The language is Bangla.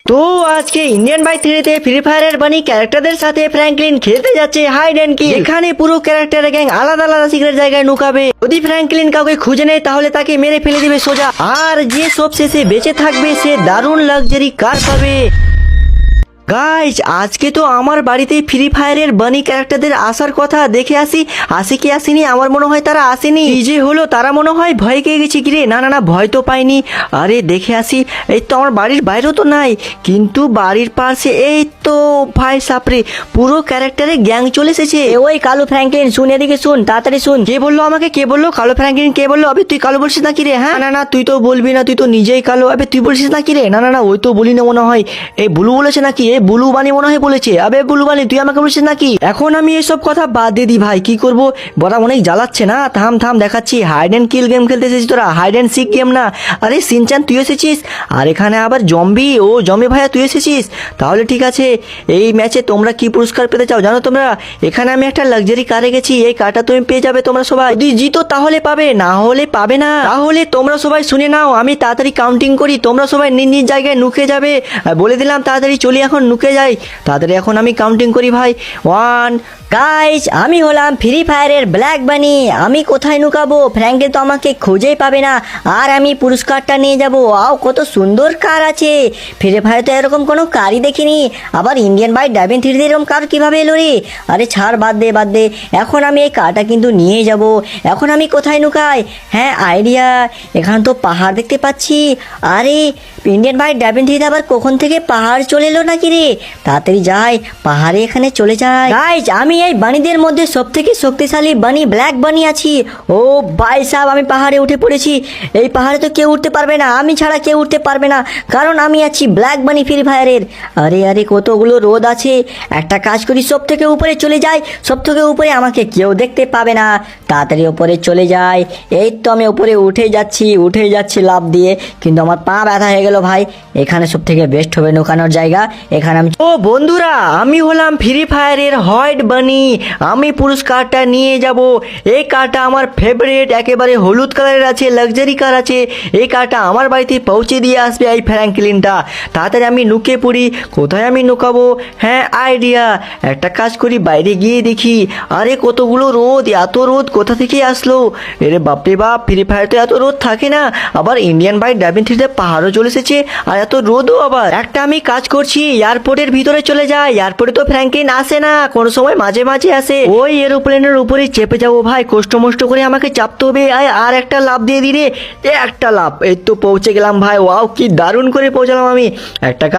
তো আজকে ইন্ডিয়ান বাই থ্রিতে ফ্রি ফায়ারের বানি ক্যারেক্টারদের সাথে ফ্র্যাঙ্কলিন খেলতে যাচ্ছে হাইড অ্যান্ড কিল। এখানে পুরো ক্যারেক্টারের গ্যাং আলাদা আলাদা সিক্রেট জায়গায় নুকাবে। যদি ফ্র্যাঙ্কলিন কাউকে খুঁজে নেয় তাহলে তাকে মেরে ফেলে দিবে সোজা, আর যে সব শেষে বেঁচে থাকবে সে দারুণ লাক্সারি কার পাবে। গাইজ আজকে তো আমার বাড়িতে ফ্রি ফায়ারের বানি ক্যারেক্টারদের আসার কথা, দেখে আসে কি আসেনি। আমার মনে হয় তারা আসেনি। কি যে হলো, তারা মনে হয় ভয় পেয়ে গেছে। কিরে না না না, ভয় তো পাইনি। আরে দেখে আসি। এই তো আমার বাড়ির বাইরেও তো নাই, কিন্তু বাড়ির পাশে এই তো ভাই সাপরে পুরো ক্যারেক্টারে গ্যাং চলে এসেছে। ওই কালো ফ্র্যাঙ্কলিন শুন, এদিকে শুন, তাড়াতাড়ি শুন। কে বললো আমাকে? কে বললো কালো ফ্র্যাঙ্কলিন? কে বললো? আবে তুই কালো বলছিস না কি রে? হ্যাঁ না না, তুই তো বলবি না, তুই তো নিজেই কালো। আবে তুই বলছিস না কি রে? না না না, ওই তো বলি না, মনে হয় এই বুলু বলেছে নাকি, বুলু বানি মনে হয় বলেছে। আবে বুলু বানি তুই আমাকে বলছিস নাকি? এখন আমি এসব কথা বাদ দিয়ে দিই ভাই, কি করবো বড়া, অনেক জ্বালাচ্ছে না। থাম থাম, দেখাচ্ছি। হাইড অ্যান্ড কিল গেম খেলতে এসেছিস তোরা, হাইড অ্যান্ড সিক গেম না। আরে সিনচান তুই এসেছিস, আর এখানে আবার জম্বি। ও জম্বি ভাইয়া তুই এসেছিস, তাহলে ঠিক আছে। এই ম্যাচে তোমরা কি পুরস্কার পেতে চাও জানো তোমরা? এখানে আমি একটা লাক্সারি কারে গেছি, এই কারটা তুমি পেয়ে যাবে তোমরা সবাই। যদি জিতো তাহলে পাবে, না হলে পাবে না। তাহলে তোমরা সবাই শুনে নাও, আমি তাড়াতাড়ি কাউন্টিং করি, তোমরা সবাই নিজ নিজ জায়গায় নুকে যাবে। বলে দিলাম তাড়াতাড়ি চলি, এখন নুকে যাই তাড়াতাড়ি। এখন আমি কাউন্টিং করি ভাই। 1। গাইস আমি হলাম ফ্রি ফায়ারের ব্ল্যাক বানি। আমি কোথায় নুকাবো? ফ্র্যাঙ্কলিন তো আমাকে খুঁজেই পাবে না, আর আমি পুরস্কারটা নিয়ে যাব। আও কত সুন্দর কার আছে, ফ্রি ফায়ারে তো এরকম কোনো কারই দেখিনি। আবার ইন্ডিয়ান বাই ডাবিং থ্রিতে এরকম কার কীভাবে এলো রে? আরে ছাড়, বাদ দে বাদ দে। এখন আমি এই কারটা কিন্তু নিয়ে যাব। এখন আমি কোথায় নুকাই? হ্যাঁ আইডিয়া, এখানে তো পাহাড় দেখতে পাচ্ছি। আরে ইন্ডিয়ান বাই ডাবিং থ্রিতে আবার কখন থেকে পাহাড় চলে এলো নাকি রে? তাড়াতাড়ি যাই, পাহাড়ে এখানে চলে যায়। গাইস আমি এই বানিদের মধ্যে সব থেকে শক্তিশালী বানি ব্ল্যাক বানি আছি। ও ভাই সাহেব, আমি পাহাড়ে উঠে পড়েছি। এই পাহাড়ে তো কেউ উঠতে পারবে না, আমি ছাড়া কেউ উঠতে পারবে না, কারণ আমি আছি ব্ল্যাক বানি ফ্রি ফায়ারের। আরে আরে কতগুলো রোদ আছে, একটা কাজ করি, সব থেকে উপরে চলে যাই। সব থেকে উপরে আমাকে কেউ দেখতে পাবে না, তাড়াতাড়ি উপরে চলে যাই। এই তো আমি উপরে উঠে যাচ্ছি লাফ দিয়ে, কিন্তু আমার পা ব্যথা হয়ে গেল ভাই। এখানে সব থেকে বেস্ট হবে নুকানোর জায়গা, এখানে আমি। ও বন্ধুরা, আমি হলাম ফ্রি ফায়ারের হোয়াইট বানি। আমি পুরস্কারটা নিয়ে যাব। এই কারটা আমার ফেভারিট, একেবারে হলুদ কালারের আছে, লাক্সারি কার আছে। এই কারটা আমার বাড়িতে পৌঁছে দিয়ে আসবে এই ফ্র্যাঙ্কলিনটা। তাড়াতাড়ি আমি নুকে পড়ি। কোথায় আমি নুকাবো? হ্যাঁ আইডিয়া, একটা কাজ করি, বাইরে গিয়ে দেখি। আরে কতগুলো রোদ, এত রোদ কোথা থেকে আসলো? এরে বাপরে বাপ, ফ্রি ফায়ার তো এত রোদ থাকে না, আবার ইন্ডিয়ান বাই ডাবিং থ্রিতে পাহাড়ও চলে এসেছে, আর এত রোদও আবার। একটা আমি কাজ করছি, এয়ারপোর্টের ভিতরে চলে যাই। এয়ারপোর্টে তো ফ্র্যাঙ্কলিন আসে না, কোনো সময় মাঝে মাঝে আসে। ওই এরোপ্লেনের উপরে চেপে যাবো ভাই, কষ্ট মষ্ট করে আমাকে চাপতে হবে। আর একটা লাফ দিয়ে দিলে, একটা লাফ, এই তো পৌঁছে গেলাম ভাই। ওয়াও কি দারুণ করে পৌঁছালাম আমি। একটা